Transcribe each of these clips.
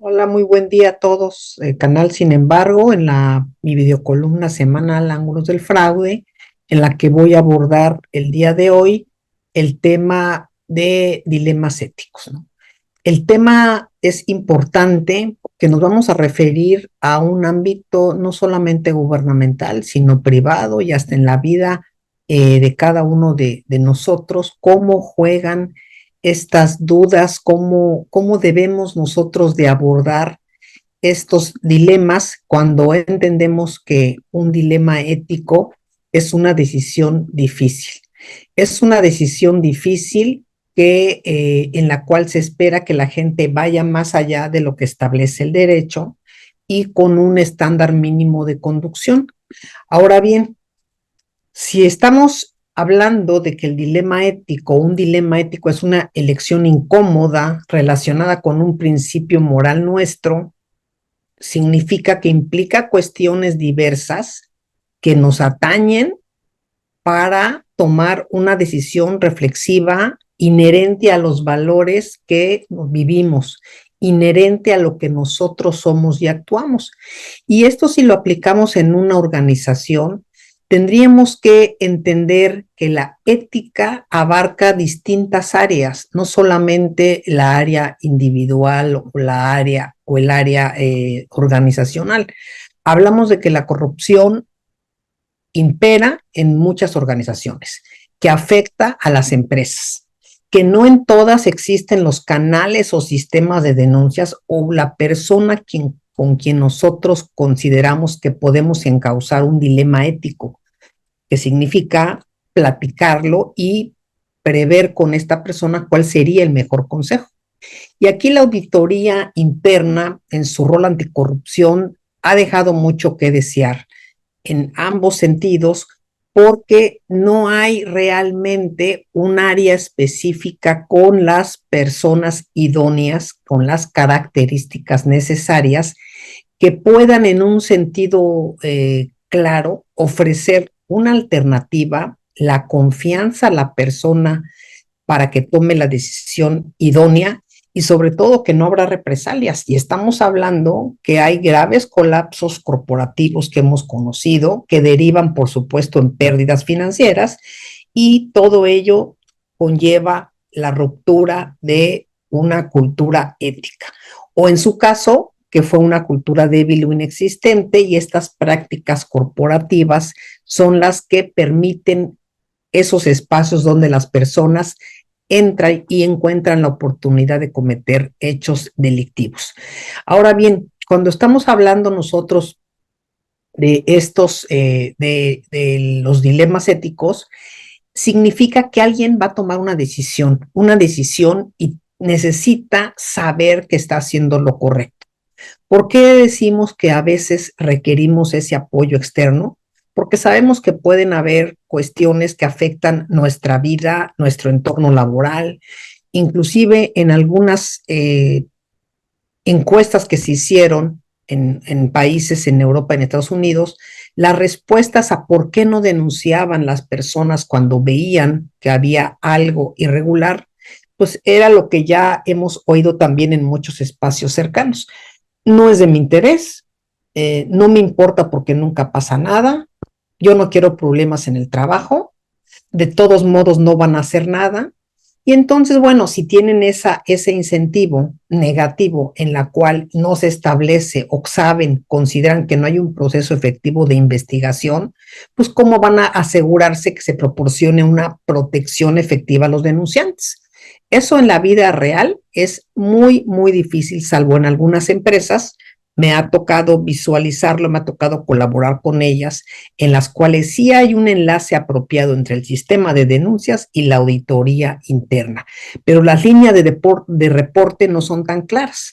Hola, muy buen día a todos. Canal Sin embargo, mi videocolumna semanal Ángulos del Fraude, en la que voy a abordar el día de hoy el tema de dilemas éticos, ¿no? El tema es importante que nos vamos a referir a un ámbito no solamente gubernamental, sino privado y hasta en la vida de cada uno de nosotros, cómo juegan estas dudas, cómo debemos nosotros de abordar estos dilemas cuando entendemos que un dilema ético es una decisión difícil. Es una decisión difícil en la cual se espera que la gente vaya más allá de lo que establece el derecho y con un estándar mínimo de conducción. Ahora bien, si estamos hablando de que un dilema ético es una elección incómoda relacionada con un principio moral nuestro, significa que implica cuestiones diversas que nos atañen para tomar una decisión reflexiva inherente a los valores que vivimos, inherente a lo que nosotros somos y actuamos. Y esto si lo aplicamos en una organización, tendríamos que entender que la ética abarca distintas áreas, no solamente la área individual o el área organizacional. Hablamos de que la corrupción impera en muchas organizaciones, que afecta a las empresas, que no en todas existen los canales o sistemas de denuncias o la persona con quien nosotros consideramos que podemos encauzar un dilema ético, que significa platicarlo y prever con esta persona cuál sería el mejor consejo. Y aquí la auditoría interna, en su rol anticorrupción, ha dejado mucho que desear en ambos sentidos, porque no hay realmente un área específica con las personas idóneas, con las características necesarias que puedan en un sentido claro ofrecer una alternativa, la confianza a la persona para que tome la decisión idónea y sobre todo que no habrá represalias. Y estamos hablando que hay graves colapsos corporativos que hemos conocido, que derivan, por supuesto, en pérdidas financieras y todo ello conlleva la ruptura de una cultura ética. O en su caso, que fue una cultura débil o inexistente y estas prácticas corporativas son las que permiten esos espacios donde las personas entran y encuentran la oportunidad de cometer hechos delictivos. Ahora bien, cuando estamos hablando nosotros de de los dilemas éticos, significa que alguien va a tomar una decisión y necesita saber que está haciendo lo correcto. ¿Por qué decimos que a veces requerimos ese apoyo externo? Porque sabemos que pueden haber cuestiones que afectan nuestra vida, nuestro entorno laboral, inclusive en algunas encuestas que se hicieron en países en Europa, en Estados Unidos, las respuestas a por qué no denunciaban las personas cuando veían que había algo irregular, pues era lo que ya hemos oído también en muchos espacios cercanos. No es de mi interés, no me importa porque nunca pasa nada, yo no quiero problemas en el trabajo, de todos modos no van a hacer nada. Y entonces, bueno, si tienen ese incentivo negativo en la cual no se establece o saben, consideran que no hay un proceso efectivo de investigación, pues cómo van a asegurarse que se proporcione una protección efectiva a los denunciantes. Eso en la vida real es muy, muy difícil, salvo en algunas empresas. Me ha tocado visualizarlo, me ha tocado colaborar con ellas, en las cuales sí hay un enlace apropiado entre el sistema de denuncias y la auditoría interna, pero las líneas de reporte no son tan claras.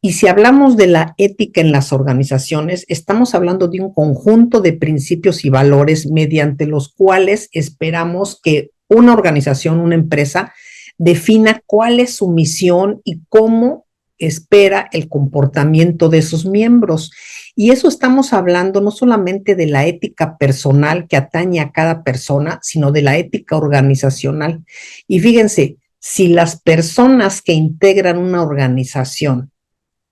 Y si hablamos de la ética en las organizaciones, estamos hablando de un conjunto de principios y valores mediante los cuales esperamos que una organización, una empresa, defina cuál es su misión y cómo espera el comportamiento de sus miembros. Y eso estamos hablando no solamente de la ética personal que atañe a cada persona, sino de la ética organizacional. Y fíjense, si las personas que integran una organización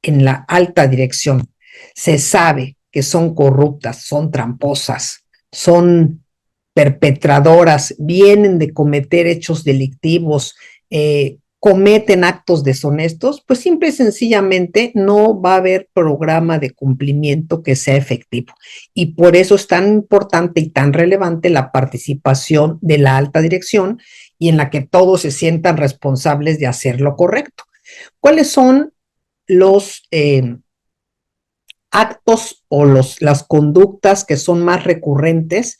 en la alta dirección se sabe que son corruptas, son tramposas, son perpetradoras, vienen de cometer hechos delictivos, cometen actos deshonestos, pues simple y sencillamente no va a haber programa de cumplimiento que sea efectivo. Y por eso es tan importante y tan relevante la participación de la alta dirección y en la que todos se sientan responsables de hacer lo correcto. ¿Cuáles son los actos o las conductas que son más recurrentes?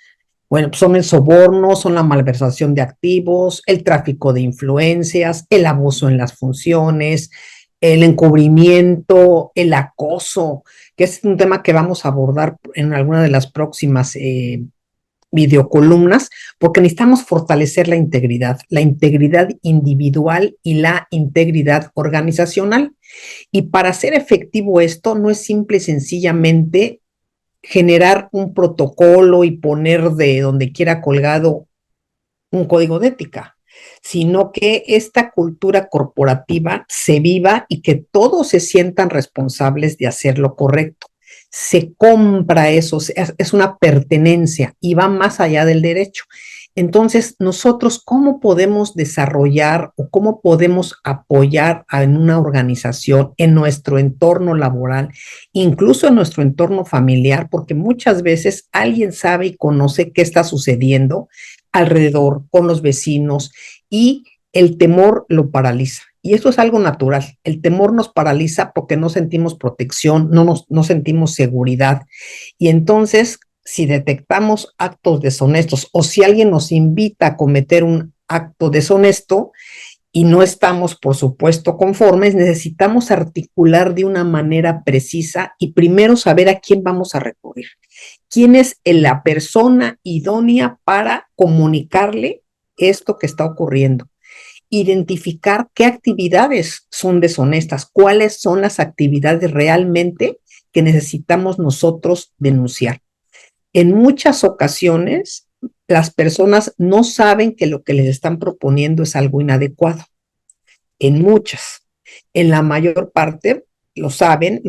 Bueno, son el soborno, son la malversación de activos, el tráfico de influencias, el abuso en las funciones, el encubrimiento, el acoso, que es un tema que vamos a abordar en alguna de las próximas videocolumnas, porque necesitamos fortalecer la integridad individual y la integridad organizacional. Y para hacer efectivo esto, no es simple y sencillamente generar un protocolo y poner de donde quiera colgado un código de ética, sino que esta cultura corporativa se viva y que todos se sientan responsables de hacer lo correcto. Se compra eso, es una pertenencia y va más allá del derecho. Entonces, nosotros, ¿cómo podemos desarrollar o cómo podemos apoyar en una organización, en nuestro entorno laboral, incluso en nuestro entorno familiar? Porque muchas veces alguien sabe y conoce qué está sucediendo alrededor, con los vecinos, y el temor lo paraliza. Y eso es algo natural. El temor nos paraliza porque no sentimos protección, no sentimos seguridad. Y entonces, si detectamos actos deshonestos o si alguien nos invita a cometer un acto deshonesto y no estamos, por supuesto, conformes, necesitamos articular de una manera precisa y primero saber a quién vamos a recurrir. ¿Quién es la persona idónea para comunicarle esto que está ocurriendo? Identificar qué actividades son deshonestas, cuáles son las actividades realmente que necesitamos nosotros denunciar. En muchas ocasiones, las personas no saben que lo que les están proponiendo es algo inadecuado. En muchas. En la mayor parte lo saben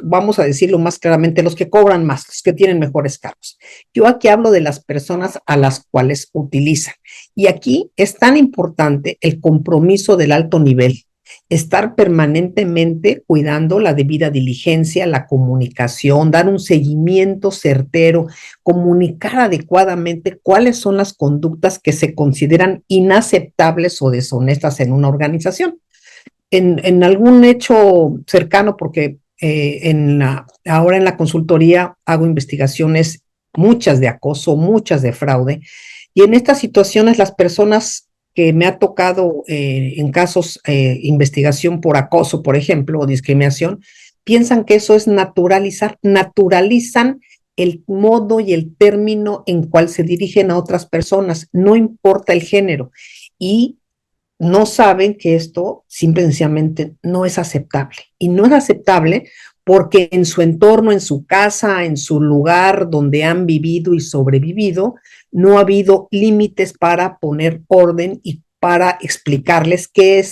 vamos a decirlo más claramente, los que cobran más, los que tienen mejores cargos. Yo aquí hablo de las personas a las cuales utilizan. Y aquí es tan importante el compromiso del alto nivel, estar permanentemente cuidando la debida diligencia, la comunicación, dar un seguimiento certero, comunicar adecuadamente cuáles son las conductas que se consideran inaceptables o deshonestas en una organización. En algún hecho cercano, porque ahora en la consultoría hago investigaciones, muchas de acoso, muchas de fraude, y en estas situaciones las personas que me ha tocado en casos investigación por acoso, por ejemplo, o discriminación, piensan que eso es naturalizan el modo y el término en cual se dirigen a otras personas, no importa el género, y no saben que esto simplemente no es aceptable. Y no es aceptable porque en su entorno, en su casa, en su lugar donde han vivido y sobrevivido, no ha habido límites para poner orden y para explicarles qué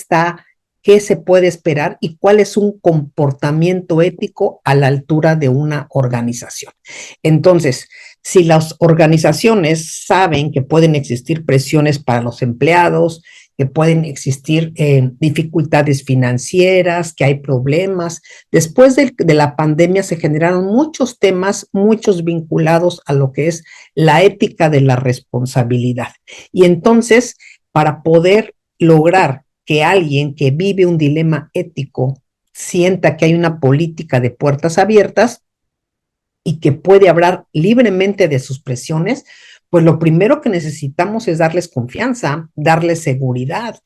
se puede esperar y cuál es un comportamiento ético a la altura de una organización. Entonces, si las organizaciones saben que pueden existir presiones para los empleados, que pueden existir dificultades financieras, que hay problemas. Después de la pandemia se generaron muchos temas, muchos vinculados a lo que es la ética de la responsabilidad. Y entonces, para poder lograr que alguien que vive un dilema ético sienta que hay una política de puertas abiertas y que puede hablar libremente de sus presiones, pues lo primero que necesitamos es darles confianza, darles seguridad,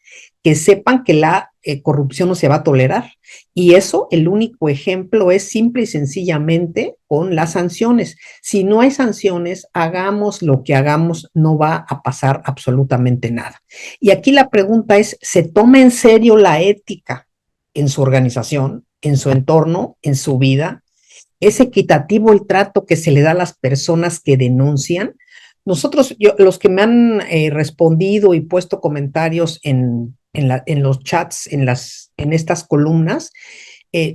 que sepan que la corrupción no se va a tolerar. Y eso, el único ejemplo es simple y sencillamente con las sanciones. Si no hay sanciones, hagamos lo que hagamos, no va a pasar absolutamente nada. Y aquí la pregunta es, ¿se toma en serio la ética en su organización, en su entorno, en su vida? ¿Es equitativo el trato que se le da a las personas que denuncian? Los que me han respondido y puesto comentarios en los chats, en estas columnas,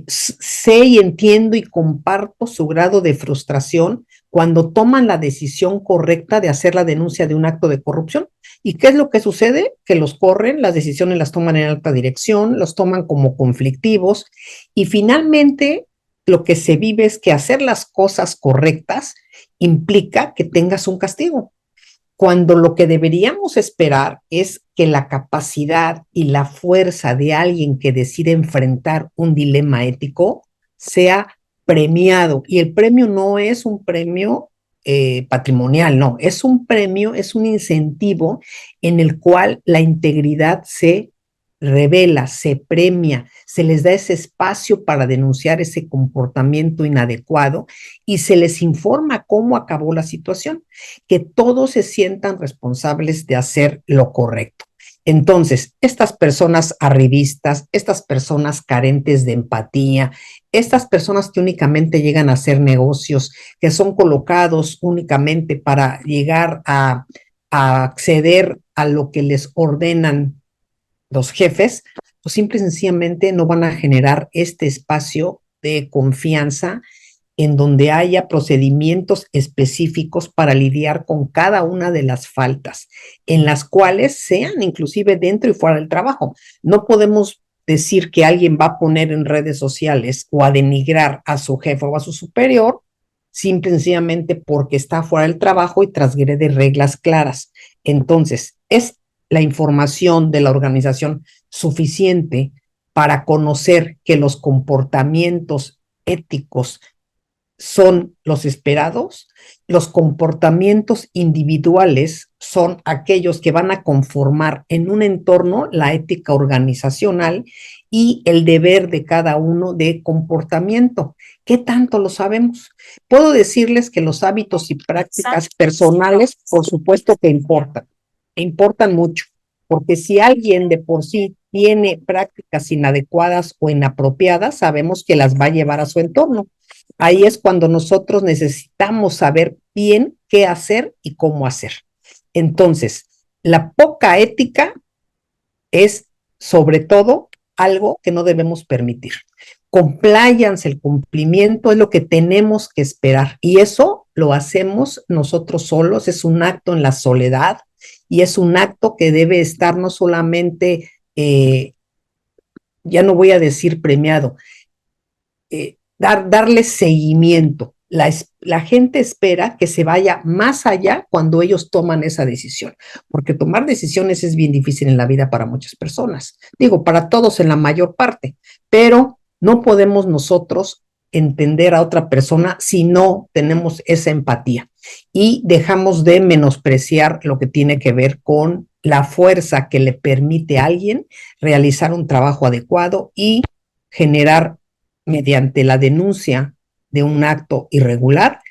sé y entiendo y comparto su grado de frustración cuando toman la decisión correcta de hacer la denuncia de un acto de corrupción. ¿Y qué es lo que sucede? Que los corren, las decisiones las toman en alta dirección, los toman como conflictivos y finalmente lo que se vive es que hacer las cosas correctas implica que tengas un castigo, cuando lo que deberíamos esperar es que la capacidad y la fuerza de alguien que decide enfrentar un dilema ético sea premiado. Y el premio no es un premio patrimonial, no, es un premio, es un incentivo en el cual la integridad se revela, se premia, se les da ese espacio para denunciar ese comportamiento inadecuado y se les informa cómo acabó la situación, que todos se sientan responsables de hacer lo correcto. Entonces, estas personas arribistas, estas personas carentes de empatía, estas personas que únicamente llegan a hacer negocios, que son colocados únicamente para llegar a acceder a lo que les ordenan los jefes, pues simple y sencillamente no van a generar este espacio de confianza en donde haya procedimientos específicos para lidiar con cada una de las faltas, en las cuales sean inclusive dentro y fuera del trabajo. No podemos decir que alguien va a poner en redes sociales o a denigrar a su jefe o a su superior, simple y sencillamente porque está fuera del trabajo y transgrede reglas claras. Entonces, es la información de la organización suficiente para conocer que los comportamientos éticos son los esperados, los comportamientos individuales son aquellos que van a conformar en un entorno la ética organizacional y el deber de cada uno de comportamiento. ¿Qué tanto lo sabemos? Puedo decirles que los hábitos y prácticas personales, por supuesto que importan mucho, porque si alguien de por sí tiene prácticas inadecuadas o inapropiadas, sabemos que las va a llevar a su entorno. Ahí es cuando nosotros necesitamos saber bien qué hacer y cómo hacer. Entonces, la poca ética es sobre todo algo que no debemos permitir. Compliance, el cumplimiento es lo que tenemos que esperar y eso lo hacemos nosotros solos, es un acto en la soledad y es un acto que debe estar no solamente, ya no voy a decir premiado, darle seguimiento. La gente espera que se vaya más allá cuando ellos toman esa decisión, porque tomar decisiones es bien difícil en la vida para muchas personas. Digo, para todos en la mayor parte, pero no podemos nosotros entender a otra persona si no tenemos esa empatía y dejamos de menospreciar lo que tiene que ver con la fuerza que le permite a alguien realizar un trabajo adecuado y generar mediante la denuncia de un acto irregular,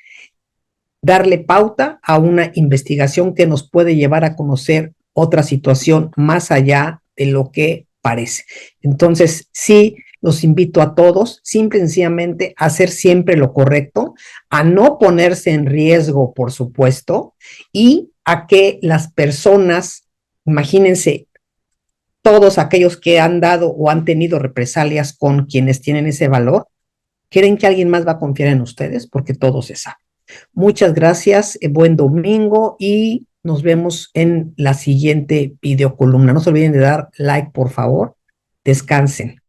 darle pauta a una investigación que nos puede llevar a conocer otra situación más allá de lo que parece. Entonces, sí, los invito a todos, simple y sencillamente, a hacer siempre lo correcto, a no ponerse en riesgo, por supuesto, y a que las personas, imagínense, todos aquellos que han dado o han tenido represalias con quienes tienen ese valor, ¿creen que alguien más va a confiar en ustedes? Porque todo se sabe. Muchas gracias, buen domingo y nos vemos en la siguiente videocolumna. No se olviden de dar like, por favor. Descansen.